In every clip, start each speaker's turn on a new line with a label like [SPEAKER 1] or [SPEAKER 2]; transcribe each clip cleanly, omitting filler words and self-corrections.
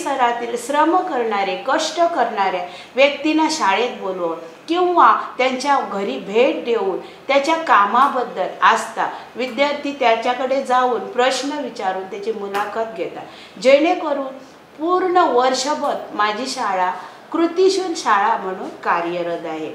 [SPEAKER 1] परिसरातील श्रम करणारे कष्ट करणाऱ्या व्यक्तींना शाळेत बोलवून किंवा त्यांच्या घरी भेट देऊन त्याच्या कामाबद्दल आस्था विद्यार्थी त्याच्याकडे जाऊन प्रश्न विचारून त्याची मुलाखत घेतात, जेणेकरून पूर्ण वर्षभर माझी शाळा कृतिशील शाळा म्हणून कार्यरत आहे।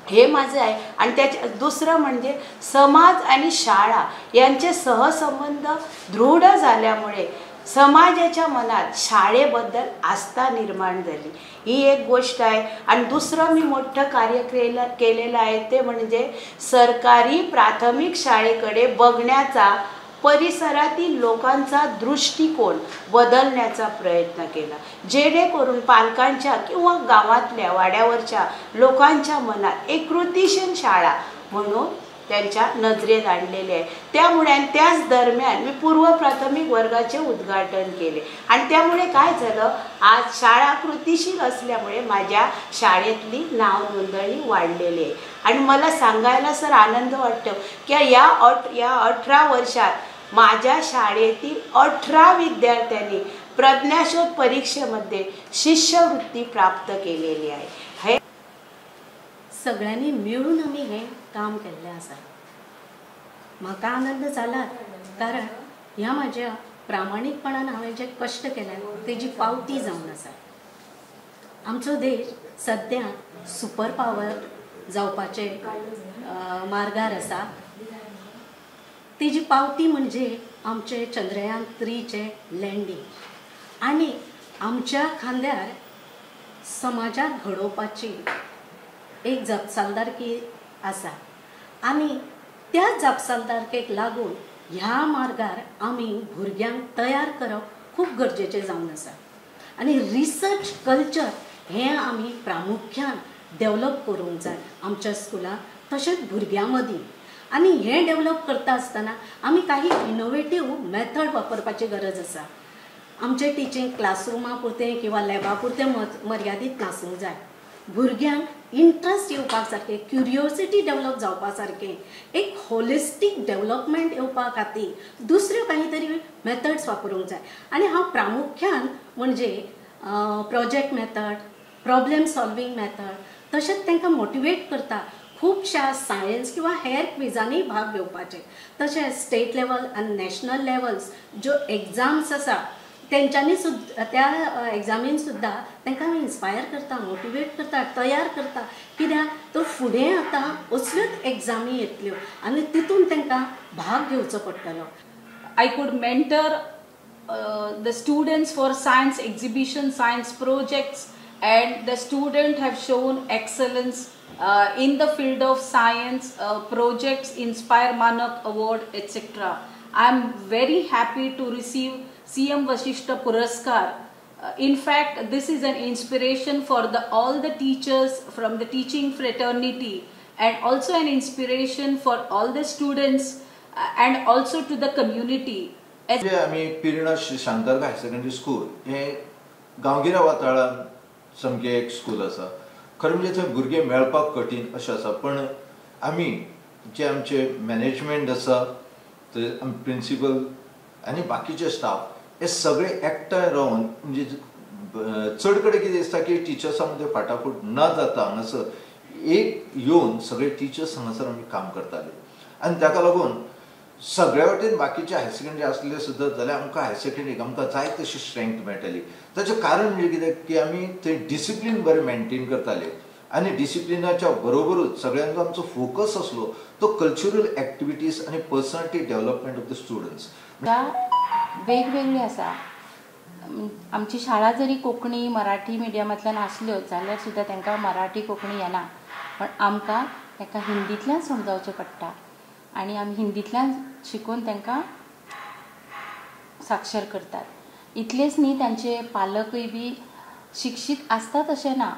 [SPEAKER 1] हे माझं आहे। आणि त्याच्या दुसरं म्हणजे समाज आणि शाळा यांचे सहसंबंध दृढ झाल्यामुळे समाजाच्या मनात शाळेबद्दल आस्था निर्माण झाली, ही एक गोष्ट आहे। आणि दुसरं मी मोठं कार्य केलेलं आहे ते म्हणजे सरकारी प्राथमिक शाळेकडे बघण्याचा परिसरातील लोकांचा दृष्टिकोन बदलण्याचा प्रयत्न केला, जेणेकरून पालकांच्या किंवा गावातल्या वाड्यावरच्या लोकांच्या मनात एक कृतिशील शाळा म्हणून त्यांच्या नजरेत आणलेले आहे। त्यामुळे त्याच दरम्यान मी पूर्व प्राथमिक वर्गाचे उद्घाटन केले आणि त्यामुळे काय झालं, आज शाळा कृतिशील असल्यामुळे माझ्या शाळेतली नाव नोंदणी वाढलेली आहे। आणि मला सांगायला सर आनंद वाटतो की या 18 वर्षात माझ्या शाळेतील 18 विद्यार्थ्यांनी प्रज्ञाशोध परीक्षेमध्ये शिष्यवृत्ती प्राप्त केलेली आहे। हे
[SPEAKER 2] सगळ्यांनी मिळून आम्ही हे काम केल्लें आसा। म्हाका आनंद जाला कारण ह्या माझ्या प्रामाणिकपणान हांवें जे कश्ट केले तेजी पावती जावन आसा। आमचो देश सद्या सुपर पावर जावपाचे मार्गार आसा। तेजी पावती म्हणजे आमचे चंद्रयान 3 चे लँडिंग आनी आमच्या खांद्यार समाजाक घडोवपाची एक जापसालदारकी आसा आनी त्या जापसालदारकेक लागून ह्या मार्गार आमी भुरग्यांक तयार करप खूब गरजेचें जावन आसा। आनी रिसर्च कल्चर हें आमी प्रामुख्यान डेवलप करूंक जाय आमच्या स्कुलांत तशेंच भुरग्यां मदीं। आनी हें डेवलप करता आसतना आमी काही इनोवेटीव मेथड वापरपाची गरज आसा। आमचें टिचींग क्लासरुमा पुरतें किंवा लॅबा पुरतें मर्यादीत नासूंक जाय। भुरग्यांक इंट्रस्ट येवपा सारकें, क्युरियोसिटी डेवलप जावपा सारकें, एक होलिस्टीक डेवलपमेंट येवपा खातीर दुसऱ्यो काही तरी मेथड्स वापरूंक जाय। आनी हांव प्रामुख्यान म्हणजे project method, problem solving method तशेंच तांकां मोटिवेट करता खुबशा सायन्स किंवा हेर क्विजांनी भाग घेवपाचे। तशेंच स्टेट लेवल आनी नॅशनल लेवल्स ज्यो एग्जाम्स आसा तेंच्यांनी सुद्दां त्या एग्जामीन सुद्दां तांकां इन्स्पायर करता, मोटिवेट करता, तयार करता, कित्याक तर फुडें आतां असल्योच एग्जामी येतल्यो आनी तितून तांकां भाग घेवचो पडटलो।
[SPEAKER 3] I could mentor the students for science exhibition, science projects, and the students have shown excellence in the field of science projects, Inspire Manak Award, etc. I am very happy to receive CM Vasishta Puraskar. In fact, this is an inspiration for all the teachers from the teaching fraternity and also an inspiration for all the students and also to the community.
[SPEAKER 4] आम्ही Pirna Shri Shantaram higher secondary school हे गांवगिऱ्या वातावरणात सामकें एक school आसा। खरें म्हणजे थंय भुरगे मेळपाक कठीण अशें आसा, पण आमी जे आमचे मॅनेजमेंट आसा ते प्रिंसिपल आनी बाकीचे स्टाफ हे सगळे एकठांय रावन म्हणजे चड कडेन कितें दिसता की टिचर्सां मदीं फाटाफूट न जाता हांगासर एक येवन सगळे टिचर्स हांगासर आमी काम करताले। आनी ताका लागून सगळ्या वाटेन बाकीचे हायर सेकंडरी आसले सुद्दां जाल्यार आमकां हायर सेकंडरीक आमकां जाय तशी स्ट्रेंथ मेळटाली। ताचें कारण म्हणजे कितें की आमी थंय डिसिप्लीन बरें मेंटेन करताले आनी डिसिप्लिनाच्या बरोबरूच सगळ्यांचो आमचो फोकस आसलो तो कल्चरल एक्टिविटीज आनी personality development of the students
[SPEAKER 5] वेगवेगळी आसा। आमची शाळा जरी कोंकणी मराठी मिडियमांतल्यान आसल्यो जाल्यार सुद्दां तांकां मराठी कोंकणी येना, पण आमकां ताका हिंदींतल्यान समजावचें पडटा आनी आमी हिंदींतल्यान शिकून तांकां साक्षर करतात। इतलेंच न्ही, तांचे पालकूय बी शिक्षीत आसतात अशें ना,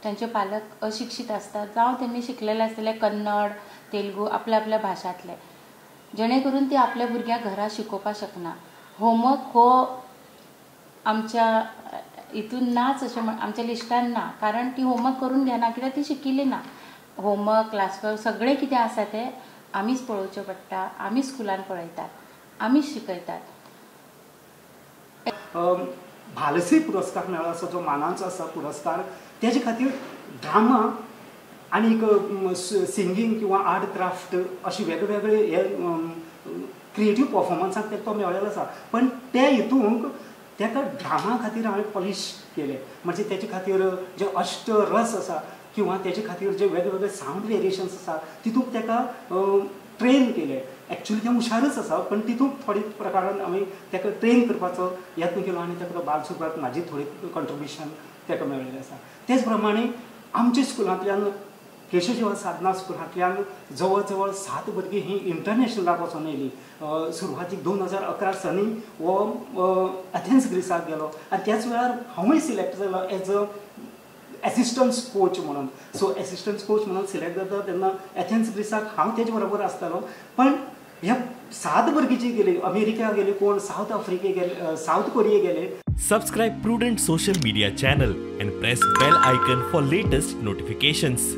[SPEAKER 5] तांचे पालक अशिक्षीत आसतात जावं तेमी शिकलेले आसतले कन्नड, तेलुगू आपल्या भाशांतले, जेणे करून ती आपल्या भुरग्यांक घरा शिकोवपाक शकना। होमवर्क हो आमच्या हितून नाच अशें आमच्या लिस्टान ना, कारण ती होमवर्क करून घेना कित्याक ती शिकिल्ली ना। होमवर्क, क्लासवर्क सगळें कितें आसा तें आमीच पळोवचें पडटा, आमी स्कुलान पळयतात, आमीच शिकयतात।
[SPEAKER 6] भालश्री पुरस्कार मेळ्ळो आसा जो मानाचो आसा पुरस्कार, तेजे खातीर ड्रामा आनीक सिंगींग किंवा आर्ट क्राफ्ट अशी वेगवेगळे हे क्रिएटीव परफॉर्मन्साक तेका तो मेळ्ळेलो आसा. पण त्या हितूंक तेका ड्रामा खातीर हांवें पॉलिश केलें, म्हणजे तेजे खातीर जे अष्ट रस आसा किंवा तेजे खातीर जे वेगवेगळे सावंड वेरिएशन्स आसा तितूंक तेका ट्रेन केलें. एक्चुअली तें हुशारच आसा, पण तितूंक थोडे प्रकारान हांवें तेका ट्रेन करपाचो यत्न केलो आनी तेका बाल सुरवात म्हाजी थोडी कॉन्ट्रिब्युशन तेका मेळिल्लें आसा. तेच प्रमाणे आमच्या स्कुलांतल्यान केशवशिवा साधना स्कुलांतल्यान जवळ जवळ 7 भुरगीं ही इंटरनॅशनलाक वचून येयलीं. सुरवातीक 2011 साली हो एथेन्स ग्रीसाक गेलो आनी त्याच वेळार हांवूय सिलेक्ट जालो एज अ एसिस्टंट कोच म्हणून. सो एसिस्टंट कोच म्हणून सिलेक्ट जाता तेन्ना एथेन्स ग्रीसाक हांव तेजे बरोबर आसतालो. पण ह्या 7 भुरगीं जी गेली, अमेरिका गेली, कोण साऊथ आफ्रिके गेले, साऊथ कोरिया गेले.
[SPEAKER 7] Subscribe Prudent social media channel and press bell icon for latest notifications.